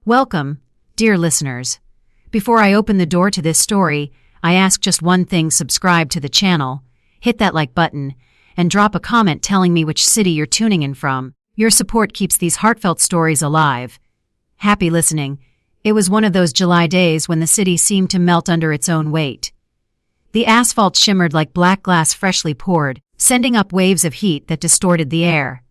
Welcome, dear listeners. Before I open the door to this story, I ask just one thing: subscribe to the channel, hit that like button, and drop a comment telling me which city you're tuning in from. Your support keeps these heartfelt stories alive. Happy listening. It was one of those July days when the city seemed to melt under its own weight. The asphalt shimmered like black glass freshly poured, sending up waves of heat that distorted the air.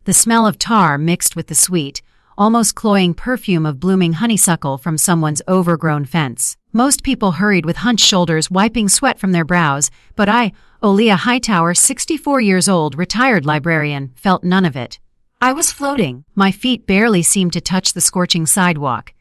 The smell of tar mixed with the sweet, almost cloying perfume of blooming honeysuckle from someone's overgrown fence. Most people hurried with hunched shoulders, wiping sweat from their brows, but I, Olea Hightower, 64 years old, retired librarian, felt none of it. I was floating. My feet barely seemed to touch the scorching sidewalk.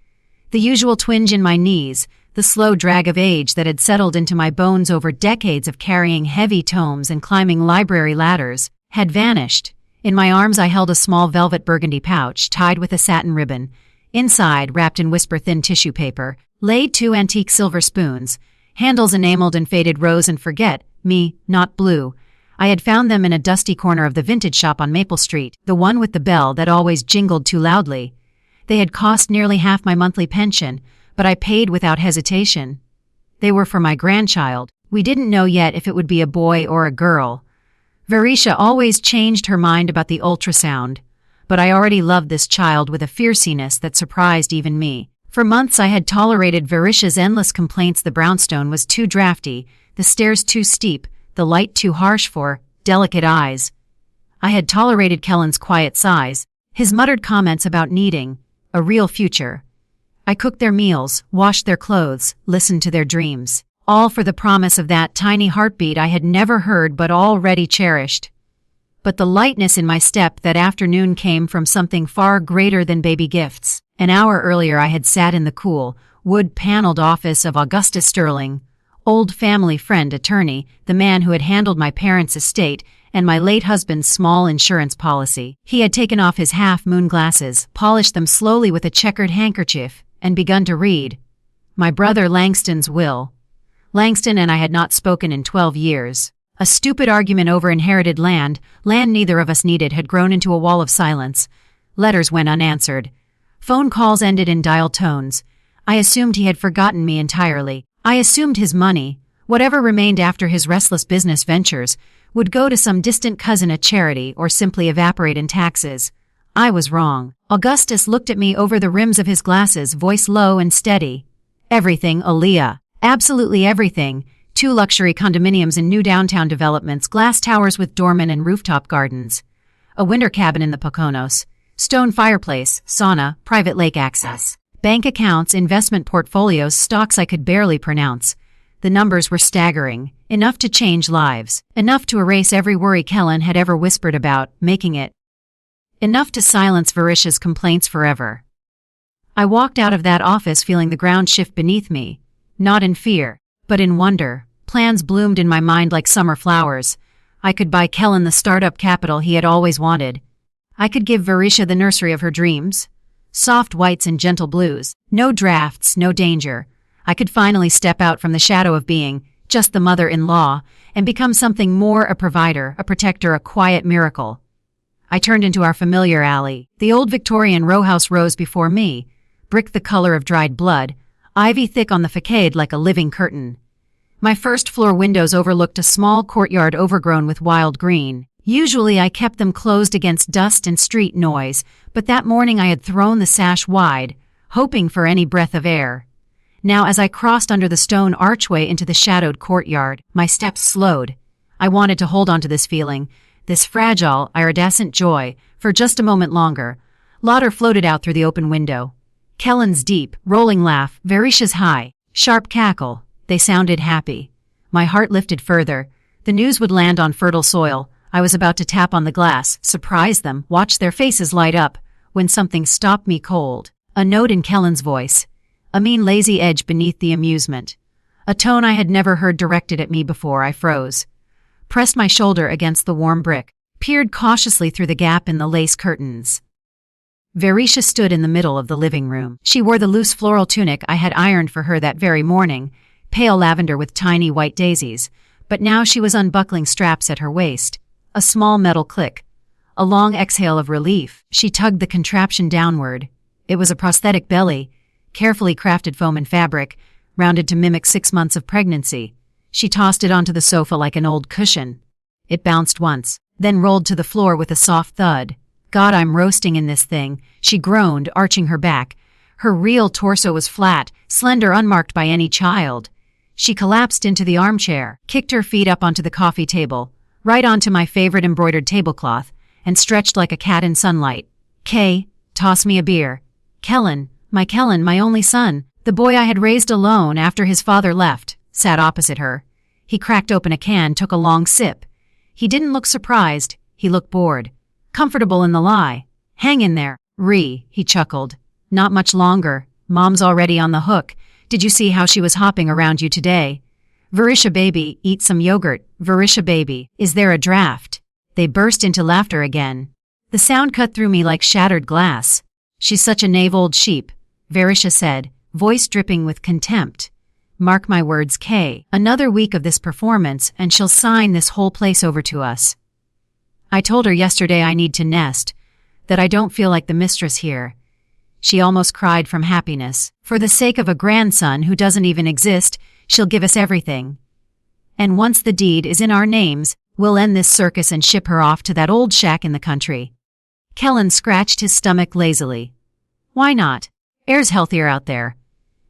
The usual twinge in my knees, the slow drag of age that had settled into my bones over decades of carrying heavy tomes and climbing library ladders, had vanished. In my arms I held a small velvet burgundy pouch tied with a satin ribbon. Inside, wrapped in whisper-thin tissue paper, lay 2 antique silver spoons, handles enameled in faded rose and forget me, not blue. I had found them in a dusty corner of the vintage shop on Maple Street, the one with the bell that always jingled too loudly. They had cost nearly half my monthly pension, but I paid without hesitation. They were for my grandchild. We didn't know yet if it would be a boy or a girl. Verisha always changed her mind about the ultrasound, but I already loved this child with a fierceness that surprised even me. For months I had tolerated Verisha's endless complaints. The brownstone was too drafty, the stairs too steep, the light too harsh for delicate eyes. I had tolerated Kellen's quiet sighs, his muttered comments about needing a real future. I cooked their meals, washed their clothes, listened to their dreams, all for the promise of that tiny heartbeat I had never heard but already cherished. But the lightness in my step that afternoon came from something far greater than baby gifts. An hour earlier I had sat in the cool, wood-paneled office of Augustus Sterling, old family friend, attorney, the man who had handled my parents' estate and my late husband's small insurance policy. He had taken off his half-moon glasses, polished them slowly with a checkered handkerchief, and begun to read. My brother Langston's will. Langston and I had not spoken in 12 years. A stupid argument over inherited land neither of us needed, had grown into a wall of silence. Letters went unanswered. Phone calls ended in dial tones. I assumed he had forgotten me entirely. I assumed his money, whatever remained after his restless business ventures, would go to some distant cousin at charity or simply evaporate in taxes. I was wrong. Augustus looked at me over the rims of his glasses, voice low and steady. Everything, Olea. Absolutely everything. 2 luxury condominiums in new downtown developments, glass towers with dormer and rooftop gardens. A winter cabin in the Poconos. Stone fireplace, sauna, private lake access. Bank accounts, investment portfolios, stocks I could barely pronounce. The numbers were staggering, enough to change lives, enough to erase every worry Kellen had ever whispered about, making it enough to silence Verisha's complaints forever. I walked out of that office feeling the ground shift beneath me, not in fear, but in wonder. Plans bloomed in my mind like summer flowers. I could buy Kellen the startup capital he had always wanted. I could give Verisha the nursery of her dreams. Soft whites and gentle blues. No drafts, no danger. I could finally step out from the shadow of being just the mother-in-law and become something more: a provider, a protector, a quiet miracle. I turned into our familiar alley. The old Victorian row house rose before me, brick the color of dried blood, ivy thick on the facade like a living curtain. My first-floor windows overlooked a small courtyard overgrown with wild green. Usually I kept them closed against dust and street noise, but that morning I had thrown the sash wide, hoping for any breath of air. Now, as I crossed under the stone archway into the shadowed courtyard, my steps slowed. I wanted to hold on to this feeling, this fragile, iridescent joy, for just a moment longer. Laughter floated out through the open window. Kellen's deep, rolling laugh, Verisha's high, sharp cackle. They sounded happy. My heart lifted further. The news would land on fertile soil. I was about to tap on the glass, surprise them, watch their faces light up, when something stopped me cold. A note in Kellen's voice. A mean, lazy edge beneath the amusement. A tone I had never heard directed at me before. I froze. Pressed my shoulder against the warm brick. Peered cautiously through the gap in the lace curtains. Verisha stood in the middle of the living room. She wore the loose floral tunic I had ironed for her that very morning, pale lavender with tiny white daisies, but now she was unbuckling straps at her waist. A small metal click. A long exhale of relief. She tugged the contraption downward. It was a prosthetic belly, carefully crafted foam and fabric, rounded to mimic 6 months of pregnancy. She tossed it onto the sofa like an old cushion. It bounced once, then rolled to the floor with a soft thud. God, I'm roasting in this thing, she groaned, arching her back. Her real torso was flat, slender, unmarked by any child. She collapsed into the armchair, kicked her feet up onto the coffee table, right onto my favorite embroidered tablecloth, and stretched like a cat in sunlight. Kay, toss me a beer. Kellen, my only son, the boy I had raised alone after his father left, sat opposite her. He cracked open a can, took a long sip. He didn't look surprised, he looked bored. Comfortable in the lie. Hang in there, Ree, he chuckled. Not much longer. Mom's already on the hook. Did you see how she was hopping around you today? Varisha baby, eat some yogurt. Varisha baby, is there a draft? They burst into laughter again. The sound cut through me like shattered glass. She's such a knave old sheep, Varisha said, voice dripping with contempt. Mark my words, Kay. Another week of this performance and she'll sign this whole place over to us. I told her yesterday I need to nest, that I don't feel like the mistress here. She almost cried from happiness. For the sake of a grandson who doesn't even exist, she'll give us everything. And once the deed is in our names, we'll end this circus and ship her off to that old shack in the country. Kellen scratched his stomach lazily. Why not? Air's healthier out there.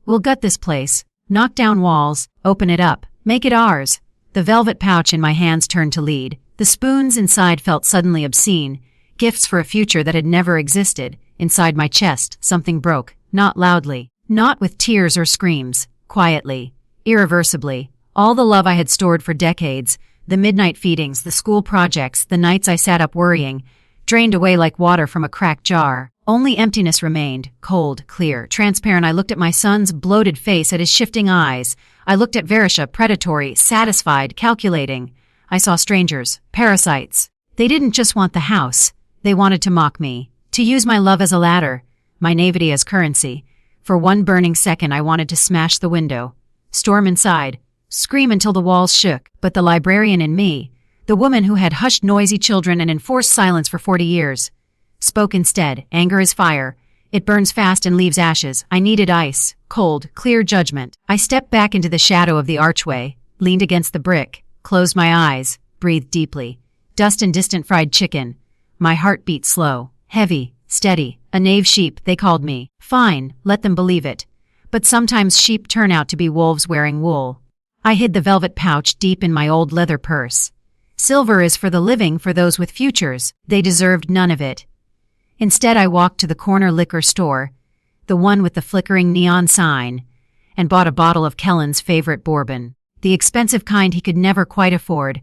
We'll gut this place, knock down walls, open it up, make it ours. The velvet pouch in my hands turned to lead. The spoons inside felt suddenly obscene, gifts for a future that had never existed. Inside my chest, something broke, not loudly, not with tears or screams, quietly, irreversibly. All the love I had stored for decades, the midnight feedings, the school projects, the nights I sat up worrying, drained away like water from a cracked jar. Only emptiness remained, cold, clear, transparent. I looked at my son's bloated face, at his shifting eyes. I looked at Varisha, predatory, satisfied, calculating. I saw strangers, parasites. They didn't just want the house. They wanted to mock me, to use my love as a ladder, my naivety as currency. For one burning second I wanted to smash the window, storm inside, scream until the walls shook. But the librarian in me, the woman who had hushed noisy children and enforced silence for 40 years, spoke instead. Anger is fire. It burns fast and leaves ashes. I needed ice, cold, clear judgment. I stepped back into the shadow of the archway, leaned against the brick, closed my eyes, breathed deeply. Dust and distant fried chicken. My heart beat slow, heavy, steady. A knave sheep, they called me. Fine, let them believe it. But sometimes sheep turn out to be wolves wearing wool. I hid the velvet pouch deep in my old leather purse. Silver is for the living, for those with futures. They deserved none of it. Instead, I walked to the corner liquor store, the one with the flickering neon sign, and bought a bottle of Kellen's favorite bourbon, the expensive kind he could never quite afford.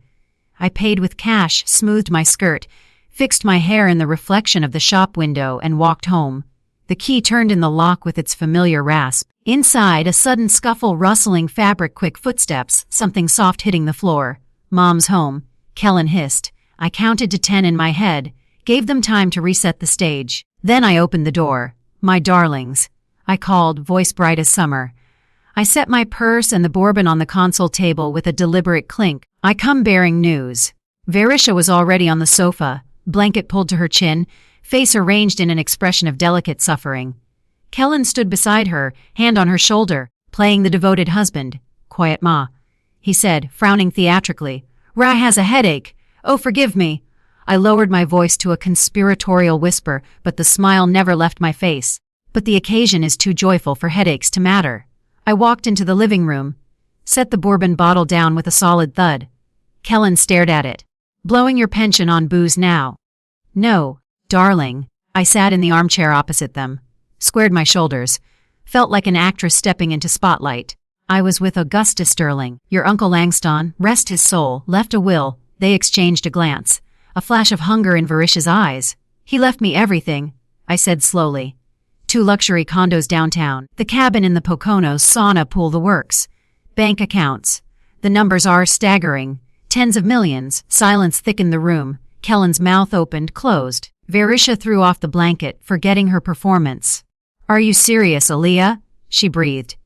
I paid with cash, smoothed my skirt, fixed my hair in the reflection of the shop window, and walked home. The key turned in the lock with its familiar rasp. Inside, a sudden scuffle, rustling fabric, quick footsteps, something soft hitting the floor. Mom's home, Kellen hissed. I counted to 10 in my head, gave them time to reset the stage. Then I opened the door. My darlings, I called, voice bright as summer. I set my purse and the bourbon on the console table with a deliberate clink. I come bearing news. Varisha was already on the sofa, blanket pulled to her chin, face arranged in an expression of delicate suffering. Kellen stood beside her, hand on her shoulder, playing the devoted husband. Quiet, Ma, he said, frowning theatrically. Ra has a headache. Oh, forgive me. I lowered my voice to a conspiratorial whisper, but the smile never left my face. But the occasion is too joyful for headaches to matter. I walked into the living room, set the bourbon bottle down with a solid thud. Kellen stared at it. Blowing your pension on booze now? No, darling. I sat in the armchair opposite them, squared my shoulders, felt like an actress stepping into spotlight. I was with Augustus Sterling. Your Uncle Langston, rest his soul, left a will. They exchanged a glance. A flash of hunger in Varisha's eyes. He left me everything, I said slowly. 2 luxury condos downtown, the cabin in the Poconos, sauna pool, the works. Bank accounts. The numbers are staggering. Tens of millions. Silence thickened the room. Kellen's mouth opened, closed. Varisha threw off the blanket, forgetting her performance. Are you serious, Aaliyah? She breathed.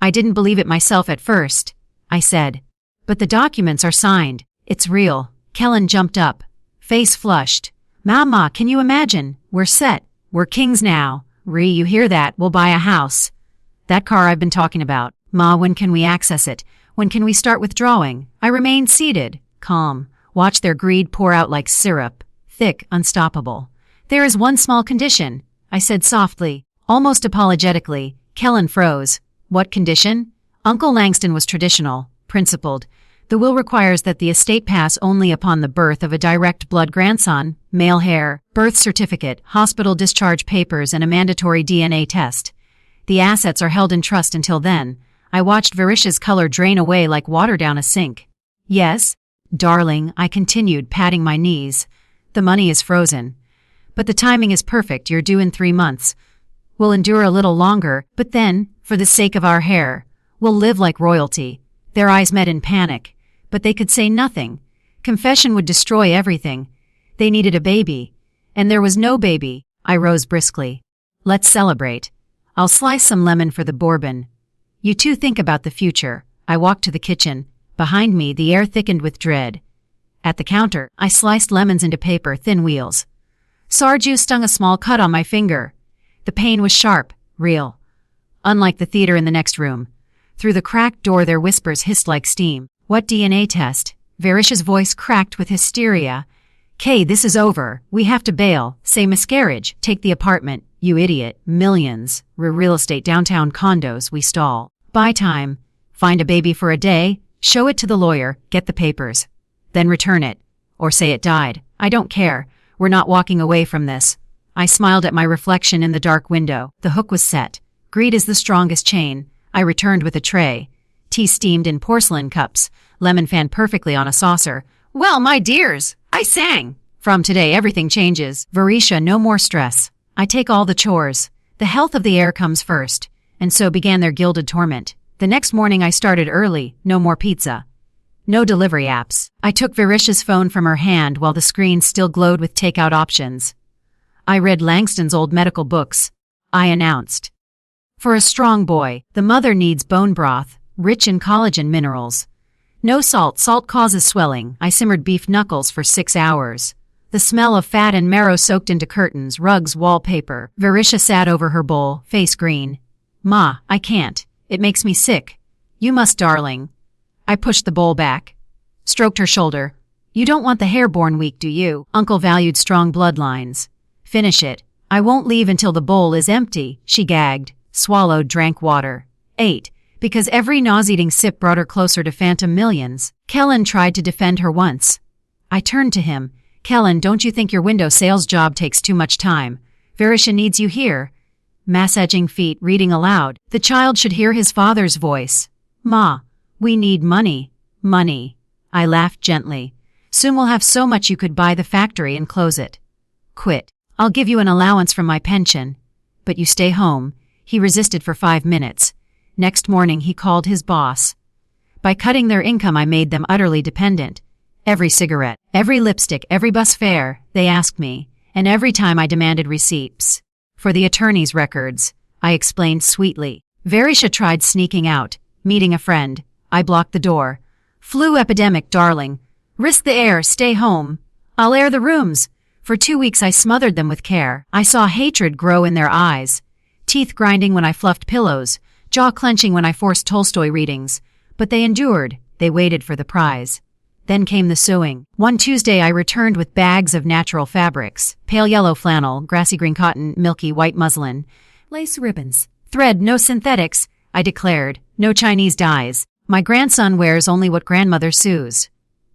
I didn't believe it myself at first, I said. But the documents are signed. It's real. Kellen jumped up, face flushed. Mama, can you imagine? We're set. We're kings now. You hear that? We'll buy a house. That car I've been talking about. Ma, when can we access it? When can we start withdrawing? I remained seated, calm. Watch their greed pour out like syrup. Thick, unstoppable. There is one small condition, I said softly, almost apologetically. Kellen froze. What condition? Uncle Langston was traditional, principled. The will requires that the estate pass only upon the birth of a direct blood grandson, male heir, birth certificate, hospital discharge papers, and a mandatory DNA test. The assets are held in trust until then. I watched Varisha's color drain away like water down a sink. Yes? Darling, I continued, patting my knees. The money is frozen. But the timing is perfect. You're due in 3 months. We'll endure a little longer, but then, for the sake of our hair, we'll live like royalty. Their eyes met in panic, but they could say nothing. Confession would destroy everything. They needed a baby, and there was no baby. I rose briskly. Let's celebrate. I'll slice some lemon for the bourbon. You two think about the future. I walked to the kitchen. Behind me, the air thickened with dread. At the counter, I sliced lemons into paper, thin wheels. Sarju stung a small cut on my finger. The pain was sharp, real. Unlike the theater in the next room. Through the cracked door their whispers hissed like steam. What DNA test? Varisha's voice cracked with hysteria. Kay, this is over. We have to bail. Say miscarriage. Take the apartment. You idiot. Millions. Real estate downtown condos. We stall. Buy time. Find a baby for a day. Show it to the lawyer. Get the papers. Then return it. Or say it died. I don't care. We're not walking away from this. I smiled at my reflection in the dark window. The hook was set. Greed is the strongest chain. I returned with a tray. Tea steamed in porcelain cups. Lemon fanned perfectly on a saucer. Well, my dears, I sang. From today, everything changes. Varisha, no more stress. I take all the chores. The health of the heir comes first. And so began their gilded torment. The next morning I started early. No more pizza. No delivery apps. I took Varisha's phone from her hand while the screen still glowed with takeout options. I read Langston's old medical books. I announced. For a strong boy, the mother needs bone broth, rich in collagen minerals. No salt. Salt causes swelling. I simmered beef knuckles for 6 hours. The smell of fat and marrow soaked into curtains, rugs, wallpaper. Varisha sat over her bowl, face green. Ma, I can't. It makes me sick. You must, darling. I pushed the bowl back. Stroked her shoulder. You don't want the hair-born weak, do you? Uncle valued strong bloodlines. Finish it. I won't leave until the bowl is empty, she gagged. Swallowed, drank water. Ate. Because every nauseating sip brought her closer to phantom millions. Kellen tried to defend her once. I turned to him. Kellen, don't you think your window sales job takes too much time? Varisha needs you here. Massaging feet, reading aloud. The child should hear his father's voice. Ma, we need money. Money. I laughed gently. Soon we'll have so much you could buy the factory and close it. Quit. I'll give you an allowance from my pension. But you stay home. He resisted for 5 minutes. Next morning he called his boss. By cutting their income I made them utterly dependent. Every cigarette, every lipstick, every bus fare, they asked me, and every time I demanded receipts. For the attorney's records, I explained sweetly. Varisha tried sneaking out, meeting a friend. I blocked the door. Flu epidemic, darling. Risk the air, stay home. I'll air the rooms. For 2 weeks I smothered them with care. I saw hatred grow in their eyes. Teeth grinding when I fluffed pillows, jaw clenching when I forced Tolstoy readings. But they endured. They waited for the prize. Then came the sewing. One Tuesday I returned with bags of natural fabrics. Pale yellow flannel, grassy green cotton, milky white muslin. Lace ribbons. Thread, no synthetics, I declared. No Chinese dyes. My grandson wears only what grandmother sews.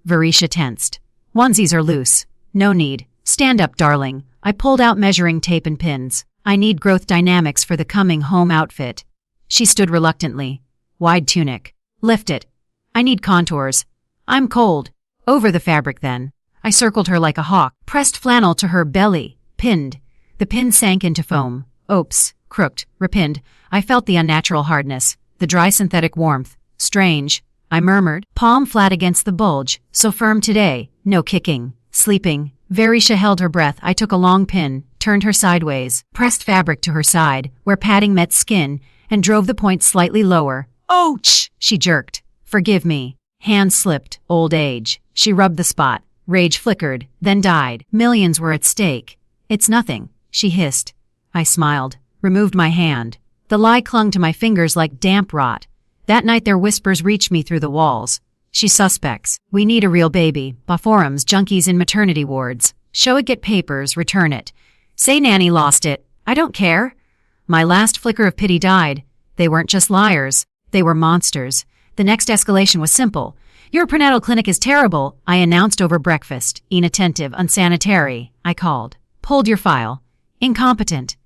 Varisha tensed. Onesies are loose. No need. Stand up, darling. I pulled out measuring tape and pins. I need growth dynamics for the coming home outfit. She stood reluctantly. Wide tunic. Lift it. I need contours. I'm cold. Over the fabric then. I circled her like a hawk, pressed flannel to her belly, pinned. The pin sank into foam. Oops. Crooked. Repinned. I felt the unnatural hardness, the dry synthetic warmth. Strange. I murmured, palm flat against the bulge. So firm today. No kicking. Sleeping. Varisha held her breath. I took a long pin, turned her sideways, pressed fabric to her side, where padding met skin, and drove the point slightly lower. Ouch! She jerked. Forgive me. Hand slipped. Old age. She rubbed the spot. Rage flickered, then died. Millions were at stake. It's nothing, she hissed. I smiled. removed my hand. The lie clung to my fingers like damp rot. That night their whispers reached me through the walls. She suspects. We need a real baby. Baforums, junkies in maternity wards. Show it, get papers, return it. Say nanny lost it. I don't care. My last flicker of pity died. They weren't just liars. They were monsters. The next escalation was simple. Your prenatal clinic is terrible, I announced over breakfast. Inattentive, unsanitary, I called. Pulled your file. Incompetent.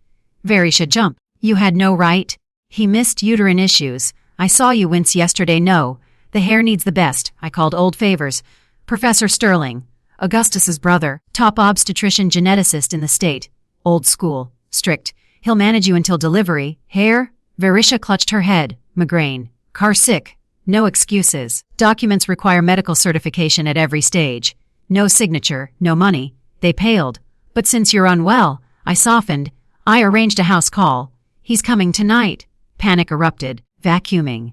Verisha jumped. You had no right. He missed uterine issues. I saw you wince yesterday. No. The hair needs the best. I called old favors. Professor Sterling. Augustus's brother. Top obstetrician geneticist in the state. Old school. Strict. He'll manage you until delivery. Hair? Verisha clutched her head. Migraine. Car sick. No excuses. Documents require medical certification at every stage. No signature, no money. They paled. But since you're unwell, I softened. I arranged a house call. He's coming tonight. Panic erupted. Vacuuming.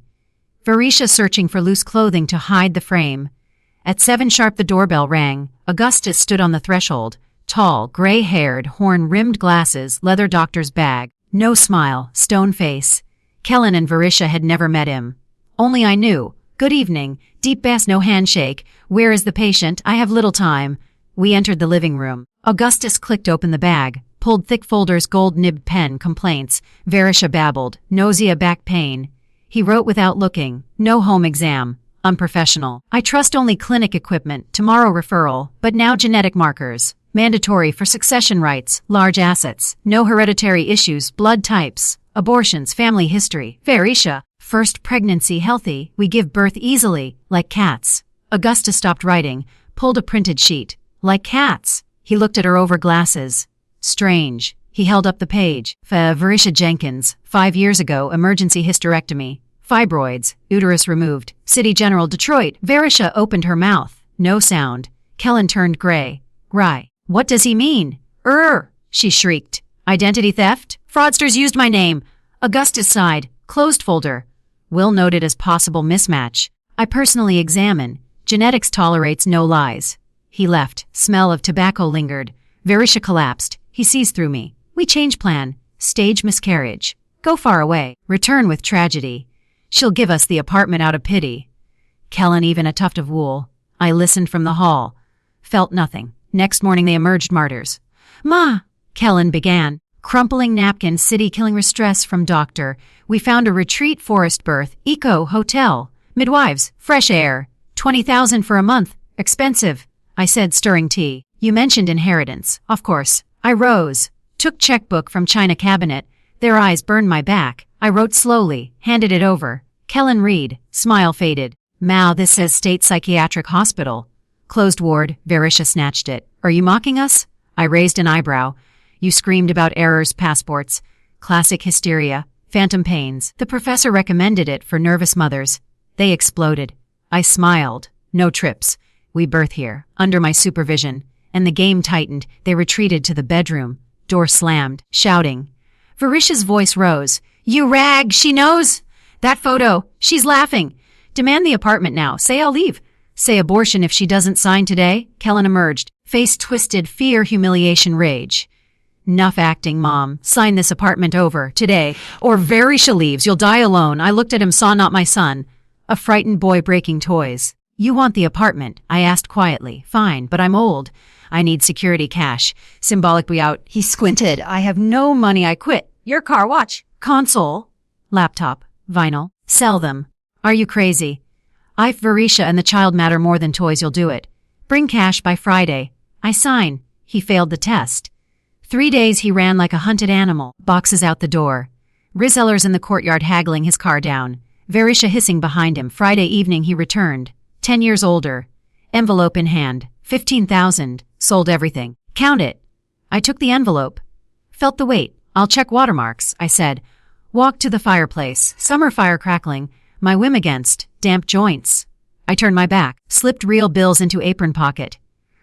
Verisha searching for loose clothing to hide the frame. At 7 sharp the doorbell rang. Augustus stood on the threshold. Tall, gray-haired, horn-rimmed glasses, leather doctor's bag. No smile, stone face. Kellen and Verisha had never met him. Only I knew. Good evening. Deep bass, no handshake. Where is the patient? I have little time. We entered the living room. Augustus clicked open the bag. Pulled thick folders, gold-nibbed pen, complaints. Verisha babbled. Nausea, back pain. He wrote without looking. No home exam. Unprofessional. I trust only clinic equipment. Tomorrow referral. But now genetic markers. Mandatory for succession rights. Large assets. No hereditary issues. Blood types. Abortions. Family history. Verisha. First pregnancy healthy. We give birth easily. Like cats. Augustus stopped writing. Pulled a printed sheet. Like cats. He looked at her over glasses. Strange. He held up the page. Verisha Jenkins. 5 years ago, emergency hysterectomy. Fibroids. Uterus removed. City General, Detroit. Verisha opened her mouth. No sound. Kellen turned gray. Rye. What does he mean? She shrieked. Identity theft? Fraudsters used my name. Augustus sighed. Closed folder. Will noted as possible mismatch. I personally examine. Genetics tolerates no lies. He left. Smell of tobacco lingered. Verisha collapsed. He sees through me. We change plan. Stage miscarriage. Go far away. Return with tragedy. She'll give us the apartment out of pity. Kellen even a tuft of wool. I listened from the hall. Felt nothing. Next morning they emerged martyrs. Ma! Kellen began. Crumpling napkin, city killing stress from doctor. We found a retreat forest birth, eco, hotel. Midwives, fresh air. 20,000 for a month. Expensive. I said, stirring tea. You mentioned inheritance. Of course. I rose. Took checkbook from china cabinet. Their eyes burned my back. I wrote slowly. Handed it over. Kellen read. Smile faded. Mao, this says State Psychiatric Hospital. Closed ward. Verisha snatched it. Are you mocking us? I raised an eyebrow. You screamed about errors, passports. Classic hysteria. Phantom pains. The professor recommended it for nervous mothers. They exploded. I smiled. No trips. We birth here, under my supervision. And the game tightened. They retreated to the bedroom. Door slammed. Shouting. Verisha's voice rose. You rag! She knows! That photo! She's laughing! Demand the apartment now. Say I'll leave. Say abortion if she doesn't sign today. Kellen emerged. Face twisted, fear, humiliation, rage. Enough acting, Mom. Sign this apartment over, today. Or Verisha leaves. You'll die alone. I looked at him, saw not my son. A frightened boy breaking toys. You want the apartment? I asked quietly. Fine, but I'm old. I need security cash. Symbolic we out. He squinted. I have no money. I quit. Your car, watch. Console. Laptop. Vinyl. Sell them. Are you crazy? If Verisha and the child matter more than toys, you'll do it. Bring cash by Friday. I sign. He failed the test. 3 days he ran like a hunted animal, boxes out the door. Rizellers in the courtyard haggling his car down. Verisha hissing behind him. Friday evening he returned. 10 years older. Envelope in hand. 15,000. Sold everything. Count it. I took the envelope. Felt the weight. I'll check watermarks, I said. Walked to the fireplace. Summer fire crackling. My whim against. Damp joints. I turned my back. Slipped real bills into apron pocket.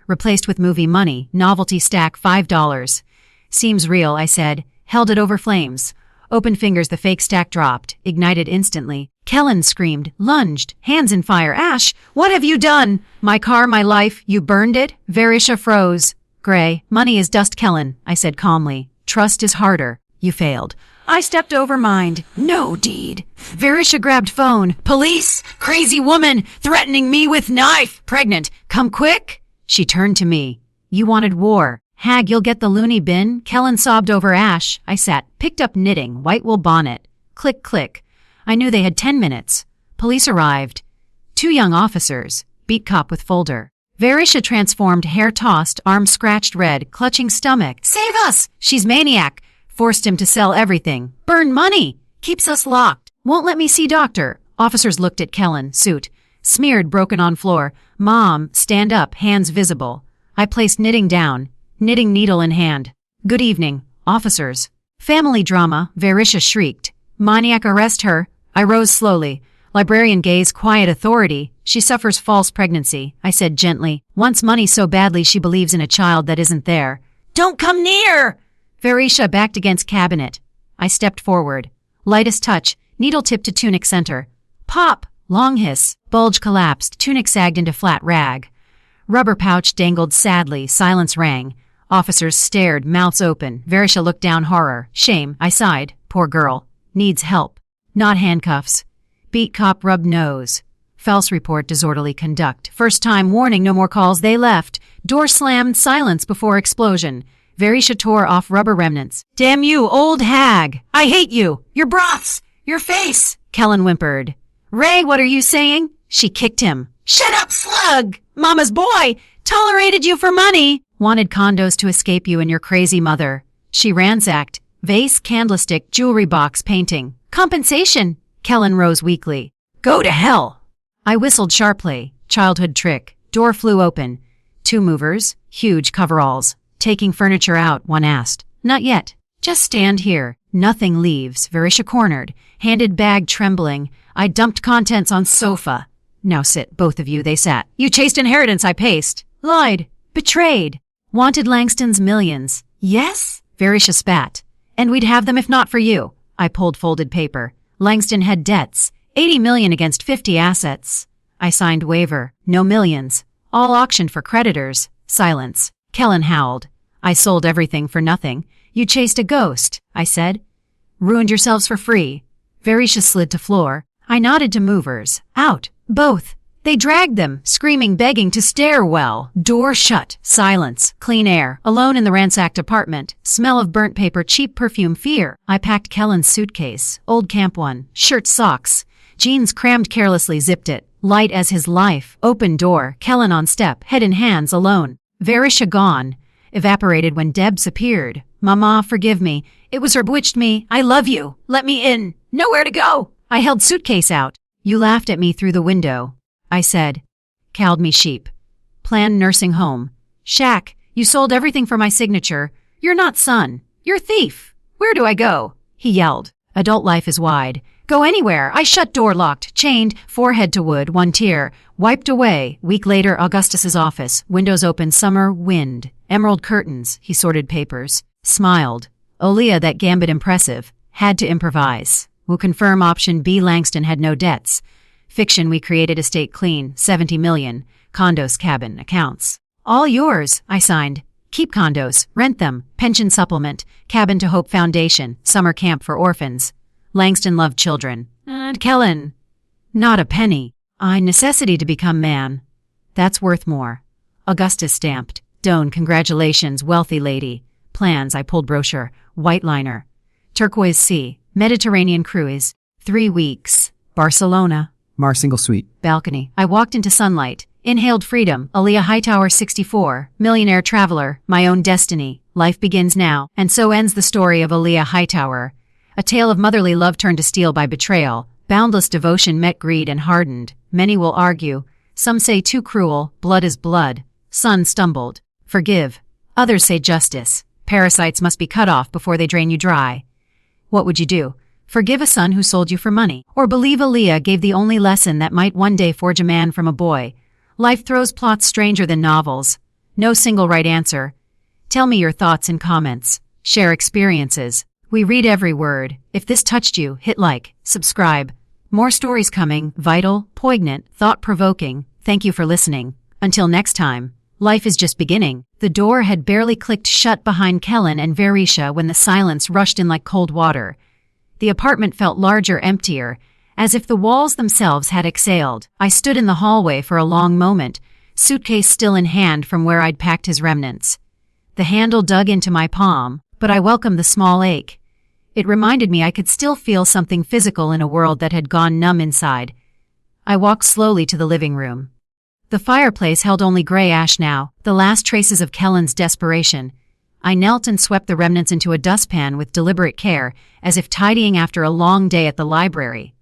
Replaced with movie money. Novelty stack $5. Seems real, I said. Held it over flames. Open fingers, the fake stack dropped. Ignited instantly. Kellen screamed. Lunged. Hands in fire. Ash, what have you done? My car, my life. You burned it? Verisha froze. Gray. Money is dust, Kellen, I said calmly. Trust is harder. You failed. I stepped over mind. No deed. Verisha grabbed phone. Police! Crazy woman! Threatening me with knife! Pregnant! Come quick! She turned to me. You wanted war. Hag, you'll get the loony bin. Kellen sobbed over Ash. I sat, picked up knitting, white wool bonnet. Click, click. I knew they had 10 minutes. Police arrived. 2 young officers. Beat cop with folder. Verisha transformed, hair tossed, arms scratched red, clutching stomach. Save us! She's maniac. Forced him to sell everything. Burn money. Keeps us locked. Won't let me see doctor. Officers looked at Kellen, suit. Smeared, broken on floor. Mom, stand up, hands visible. I placed knitting down. Knitting needle in hand. Good evening, officers. Family drama, Verisha shrieked. Maniac, arrest her. I rose slowly. Librarian gaze, quiet authority. She suffers false pregnancy, I said gently. Wants money so badly she believes in a child that isn't there. Don't come near! Verisha backed against cabinet. I stepped forward. Lightest touch, needle tip to tunic center. Pop! Long hiss. Bulge collapsed, tunic sagged into flat rag. Rubber pouch dangled sadly, silence rang. Officers stared, mouths open. Verisha looked down, horror. Shame, I sighed. Poor girl. Needs help. Not handcuffs. Beat cop rubbed nose. False report, disorderly conduct. First time warning, no more calls, they left. Door slammed, silence before explosion. Verisha tore off rubber remnants. Damn you, old hag! I hate you! Your broths! Your face! Kellen whimpered. Ray, what are you saying? She kicked him. Shut up, slug! Mama's boy! Tolerated you for money! Wanted condos to escape you and your crazy mother. She ransacked. Vase, candlestick, jewelry box, painting. Compensation! Kellen rose weakly. Go to hell! I whistled sharply. Childhood trick. Door flew open. 2 movers. Huge coveralls. Taking furniture out, one asked. Not yet. Just stand here. Nothing leaves. Verisha cornered. Handed bag trembling. I dumped contents on sofa. Now sit, both of you, they sat. You chased inheritance, I paced. Lied. Betrayed. Wanted Langston's millions. Yes? Verisha spat. And we'd have them if not for you. I pulled folded paper. Langston had debts. 80 million against 50 assets. I signed waiver. No millions. All auctioned for creditors. Silence. Kellen howled. I sold everything for nothing. You chased a ghost, I said. Ruined yourselves for free. Verisha slid to floor. I nodded to movers. Out. Both. They dragged them, screaming, begging to stairwell. Door shut. Silence. Clean air. Alone in the ransacked apartment. Smell of burnt paper, cheap perfume, fear. I packed Kellen's suitcase. Old camp one. Shirt, socks. Jeans crammed carelessly, zipped it. Light as his life. Open door. Kellen on step, head in hands, alone. Verisha gone. Evaporated when Debs appeared. Mama, forgive me. It was her bewitched me. I love you. Let me in. Nowhere to go. I held suitcase out. You laughed at me through the window. I said. Called me sheep. Planned nursing home. Shack, you sold everything for my signature. You're not son. You're thief. Where do I go? He yelled. Adult life is wide. Go anywhere. I shut door, locked, chained, forehead to wood, 1 tear. Wiped away. Week later, Augustus's office. Windows open, summer, wind. Emerald curtains. He sorted papers. Smiled. Olia, that gambit impressive. Had to improvise. Will confirm option B. Langston had no debts. Fiction, we created estate clean. 70 million. Condos, cabin, accounts. All yours, I signed. Keep condos. Rent them. Pension supplement. Cabin to Hope Foundation. Summer camp for orphans. Langston loved children. And Kellen. Not a penny. I necessity to become man. That's worth more. Augustus stamped. Doan, congratulations, wealthy lady. Plans, I pulled brochure. White liner. Turquoise Sea. Mediterranean cruise. 3 weeks. Barcelona. Mar single suite. Balcony. I walked into sunlight. Inhaled freedom. Aaliyah Hightower 64. Millionaire traveler. My own destiny. Life begins now. And so ends the story of Aaliyah Hightower. A tale of motherly love turned to steel by betrayal. Boundless devotion met greed and hardened. Many will argue. Some say too cruel. Blood is blood. Son stumbled. Forgive. Others say justice. Parasites must be cut off before they drain you dry. What would you do? Forgive a son who sold you for money? Or believe Aaliyah gave the only lesson that might one day forge a man from a boy? Life throws plots stranger than novels. No single right answer. Tell me your thoughts and comments. Share experiences. We read every word. If this touched you, hit like, subscribe. More stories coming, vital, poignant, thought-provoking. Thank you for listening. Until next time, life is just beginning. The door had barely clicked shut behind Kellen and Verisha when the silence rushed in like cold water. The apartment felt larger, emptier, as if the walls themselves had exhaled. I stood in the hallway for a long moment, suitcase still in hand from where I'd packed his remnants. The handle dug into my palm, but I welcomed the small ache. It reminded me I could still feel something physical in a world that had gone numb inside. I walked slowly to the living room. The fireplace held only gray ash now, the last traces of Kellen's desperation. I knelt and swept the remnants into a dustpan with deliberate care, as if tidying after a long day at the library.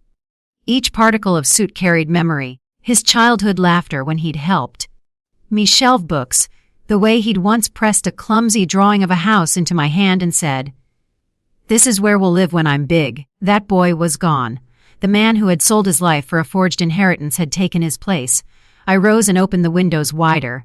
Each particle of soot carried memory, his childhood laughter when he'd helped me shelve books, the way he'd once pressed a clumsy drawing of a house into my hand and said, "This is where we'll live when I'm big." That boy was gone. The man who had sold his life for a forged inheritance had taken his place. I rose and opened the windows wider.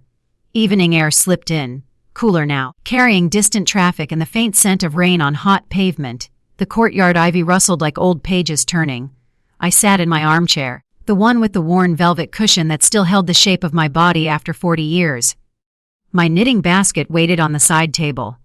Evening air slipped in, cooler now, carrying distant traffic and the faint scent of rain on hot pavement. The courtyard ivy rustled like old pages turning. I sat in my armchair, the one with the worn velvet cushion that still held the shape of my body after 40 years. My knitting basket waited on the side table.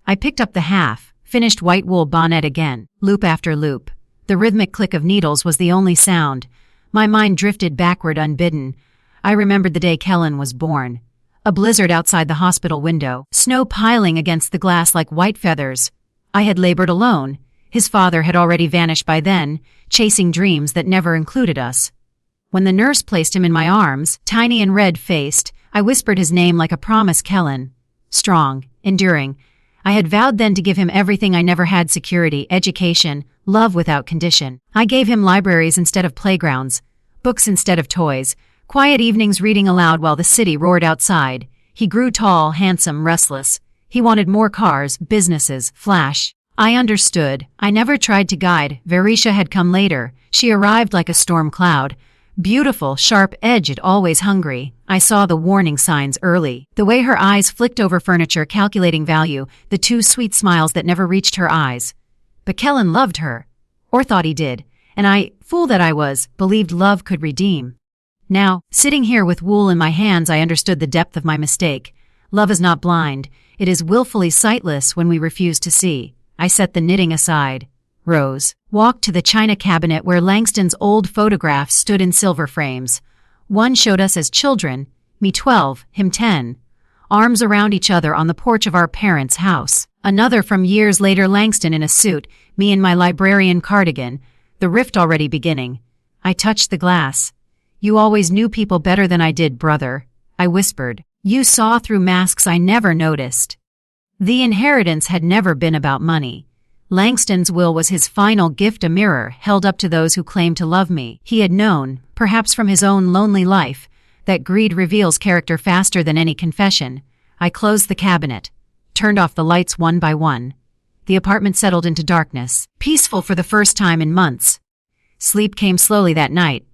I picked up the half-finished white wool bonnet again, loop after loop. The rhythmic click of needles was the only sound. My mind drifted backward unbidden. I remembered the day Kellen was born. A blizzard outside the hospital window, snow piling against the glass like white feathers. I had labored alone. His father had already vanished by then, chasing dreams that never included us. When the nurse placed him in my arms, tiny and red-faced, I whispered his name like a promise. Kellen. Strong, enduring. I had vowed then to give him everything I never had: security, education, love without condition. I gave him libraries instead of playgrounds, books instead of toys, quiet evenings reading aloud while the city roared outside. He grew tall, handsome, restless. He wanted more cars, businesses, flash. I understood. I never tried to guide. Verisha had come later. She arrived like a storm cloud. Beautiful, sharp-edged, always hungry. I saw the warning signs early. The way her eyes flicked over furniture, calculating value, the two sweet smiles that never reached her eyes. But Kellen loved her. Or thought he did. And I, fool that I was, believed love could redeem. Now, sitting here with wool in my hands, I understood the depth of my mistake. Love is not blind. It is willfully sightless when we refuse to see. I set the knitting aside, rose, walked to the china cabinet where Langston's old photographs stood in silver frames. One showed us as children, me 12, him 10, arms around each other on the porch of our parents' house. Another from years later, Langston in a suit, me in my librarian cardigan, the rift already beginning. I touched the glass. "You always knew people better than I did, brother," I whispered. "You saw through masks I never noticed." The inheritance had never been about money. Langston's will was his final gift, a mirror held up to those who claimed to love me. He had known, perhaps from his own lonely life, that greed reveals character faster than any confession. I closed the cabinet, turned off the lights one by one. The apartment settled into darkness, peaceful for the first time in months. Sleep came slowly that night.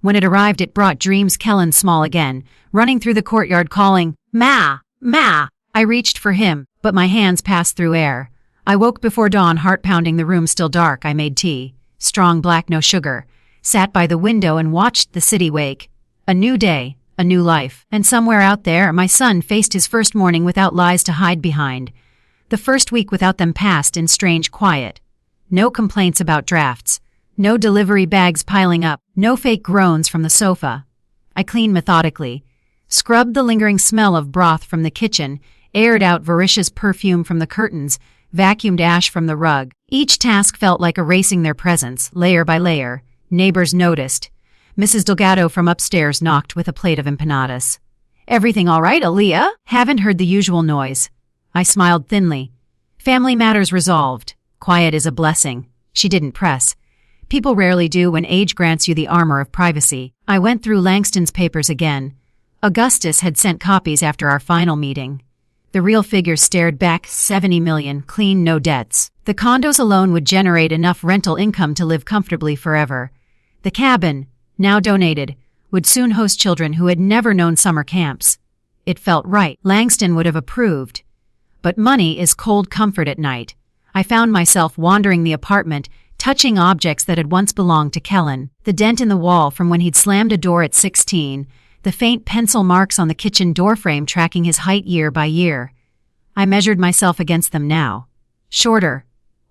When it arrived, it brought dreams. Kellen small again, running through the courtyard calling, "Ma! Ma!" I reached for him, but my hands passed through air. I woke before dawn, heart pounding, the room still dark. I made tea, strong black, no sugar, sat by the window and watched the city wake. A new day, a new life. And somewhere out there, my son faced his first morning without lies to hide behind. The first week without them passed in strange quiet. No complaints about drafts. No delivery bags piling up. No fake groans from the sofa. I cleaned methodically, scrubbed the lingering smell of broth from the kitchen, aired out Varisha's perfume from the curtains, vacuumed ash from the rug. Each task felt like erasing their presence, layer by layer. Neighbors noticed. Mrs. Delgado from upstairs knocked with a plate of empanadas. "Everything all right, Aaliyah?" "Haven't heard the usual noise." I smiled thinly. "Family matters resolved. Quiet is a blessing." She didn't press. People rarely do when age grants you the armor of privacy. I went through Langston's papers again. Augustus had sent copies after our final meeting. The real figures stared back. 70 million, clean, no debts. The condos alone would generate enough rental income to live comfortably forever. The cabin, now donated, would soon host children who had never known summer camps. It felt right. Langston would have approved. But money is cold comfort at night. I found myself wandering the apartment, touching objects that had once belonged to Kellen. The dent in the wall from when he'd slammed a door at 16, the faint pencil marks on the kitchen doorframe tracking his height year by year. I measured myself against them now. Shorter,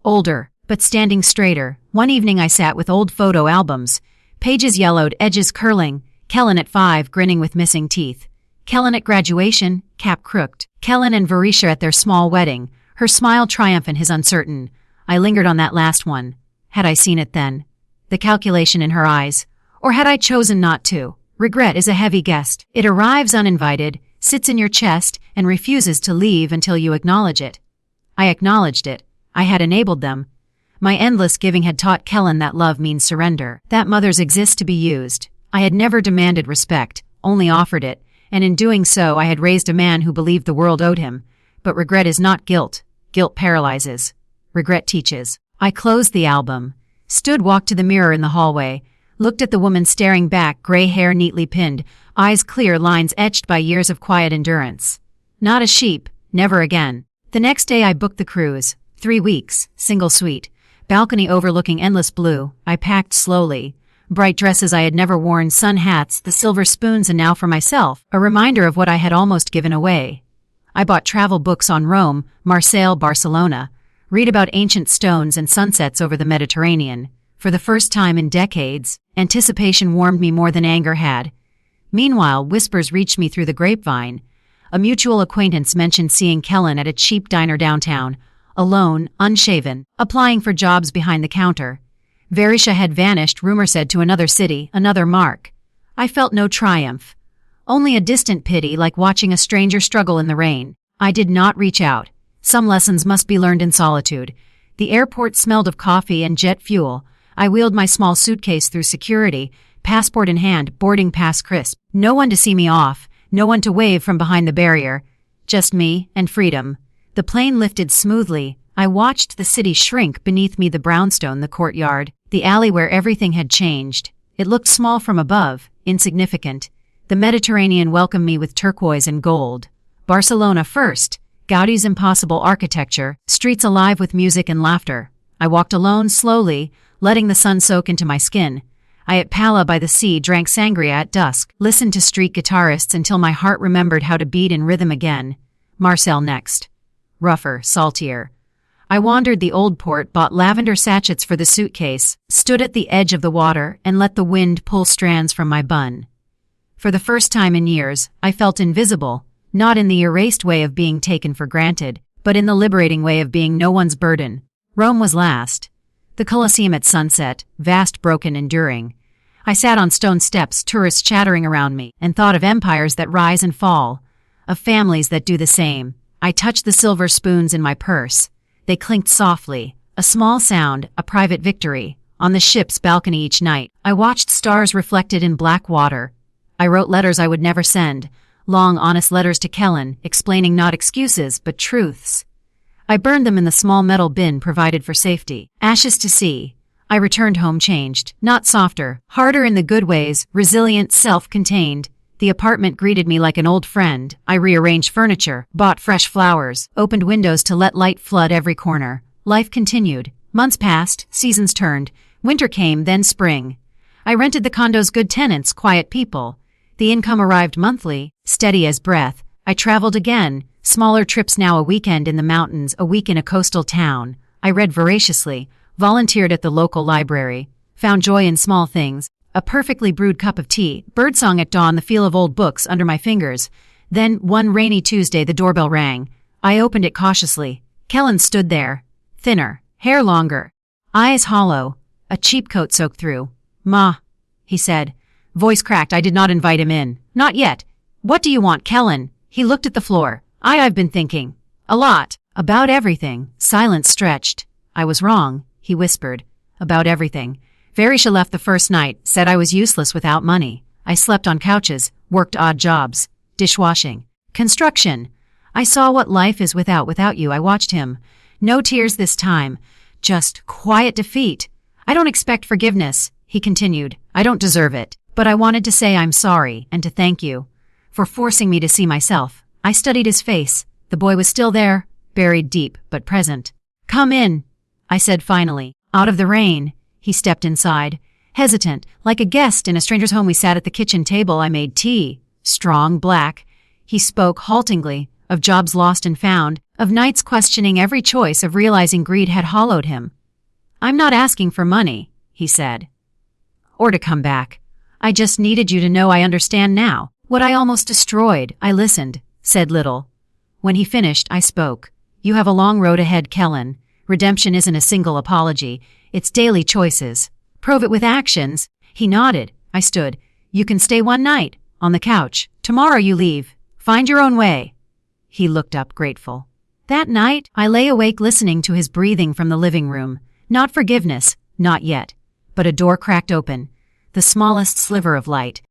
older, but standing straighter. One evening I sat with old photo albums, pages yellowed, edges curling, Kellen at 5 grinning with missing teeth. Kellen at graduation, cap crooked. Kellen and Varisha at their small wedding, her smile triumphant, his uncertain. I lingered on that last one. Had I seen it then? The calculation in her eyes. Or had I chosen not to? Regret is a heavy guest. It arrives uninvited, sits in your chest, and refuses to leave until you acknowledge it. I acknowledged it. I had enabled them. My endless giving had taught Kellen that love means surrender, that mothers exist to be used. I had never demanded respect, only offered it, and in doing so I had raised a man who believed the world owed him. But regret is not guilt. Guilt paralyzes. Regret teaches. I closed the album, walked to the mirror in the hallway, looked at the woman staring back, gray hair neatly pinned, eyes clear, lines etched by years of quiet endurance. Not a sheep, never again. The next day I booked the cruise. 3 weeks, single suite, balcony overlooking endless blue. I packed slowly. Bright dresses I had never worn, sun hats, the silver spoons, and now for myself, a reminder of what I had almost given away. I bought travel books on Rome, Marseille, Barcelona, read about ancient stones and sunsets over the Mediterranean. For the first time in decades, anticipation warmed me more than anger had. Meanwhile, whispers reached me through the grapevine. A mutual acquaintance mentioned seeing Kellen at a cheap diner downtown, alone, unshaven, applying for jobs behind the counter. Varisha had vanished, rumor said, to another city, another mark. I felt no triumph. Only a distant pity, like watching a stranger struggle in the rain. I did not reach out. Some lessons must be learned in solitude. The airport smelled of coffee and jet fuel. I wheeled my small suitcase through security, passport in hand, boarding pass crisp. No one to see me off, no one to wave from behind the barrier. Just me and freedom. The plane lifted smoothly. I watched the city shrink beneath me, the brownstone, the courtyard, the alley where everything had changed. It looked small from above, insignificant. The Mediterranean welcomed me with turquoise and gold. Barcelona first, Gaudi's impossible architecture, streets alive with music and laughter. I walked alone, slowly, letting the sun soak into my skin. I ate pala by the sea, drank sangria at dusk, listened to street guitarists until my heart remembered how to beat in rhythm again. Marseille next. Rougher, saltier. I wandered the old port, bought lavender sachets for the suitcase, stood at the edge of the water, and let the wind pull strands from my bun. For the first time in years, I felt invisible, not in the erased way of being taken for granted, but in the liberating way of being no one's burden. Rome was last. The Colosseum at sunset, vast, broken, enduring. I sat on stone steps, tourists chattering around me, and thought of empires that rise and fall, of families that do the same. I touched the silver spoons in my purse. They clinked softly, a small sound, a private victory. On the ship's balcony each night, I watched stars reflected in black water. I wrote letters I would never send, long, honest letters to Kellen, explaining not excuses, but truths. I burned them in the small metal bin provided for safety. Ashes to sea. I returned home changed, not softer, harder in the good ways, resilient, self-contained. The apartment greeted me like an old friend. I rearranged furniture, bought fresh flowers, opened windows to let light flood every corner. Life continued. Months passed, seasons turned. Winter came, then spring. I rented the condo's good tenants, quiet people. The income arrived monthly, steady as breath. I traveled again, smaller trips now, a weekend in the mountains, a week in a coastal town. I read voraciously, volunteered at the local library, found joy in small things. A perfectly brewed cup of tea, birdsong at dawn, the feel of old books under my fingers. Then, one rainy Tuesday, the doorbell rang. I opened it cautiously. Kellen stood there. Thinner, hair longer, eyes hollow, a cheap coat soaked through. "Ma," he said. Voice cracked. I did not invite him in. "Not yet." "What do you want, Kellen?" He looked at the floor. I've been thinking. A lot. About everything." Silence stretched. "I was wrong," he whispered. "About everything. Varisha left the first night, said I was useless without money. I slept on couches, worked odd jobs, dishwashing, construction. I saw what life is without you." I watched him. No tears this time, just quiet defeat. "I don't expect forgiveness," he continued. "I don't deserve it. But I wanted to say I'm sorry and to thank you for forcing me to see myself." I studied his face. The boy was still there, buried deep, but present. "Come in," I said finally. Out of the rain. He stepped inside, hesitant, like a guest in a stranger's home. We sat at the kitchen table. I made tea, strong, black. He spoke haltingly, of jobs lost and found, of nights questioning every choice, of realizing greed had hollowed him. I'm not asking for money, he said. Or to come back. I just needed you to know I understand now. What I almost destroyed, I listened, said Little. When he finished, I spoke. You have a long road ahead, Kellen. Redemption isn't a single apology. It's daily choices. Prove it with actions. He nodded. I stood. You can stay one night, on the couch. Tomorrow you leave. Find your own way. He looked up, grateful. That night, I lay awake listening to his breathing from the living room. Not forgiveness, not yet. But a door cracked open. The smallest sliver of light,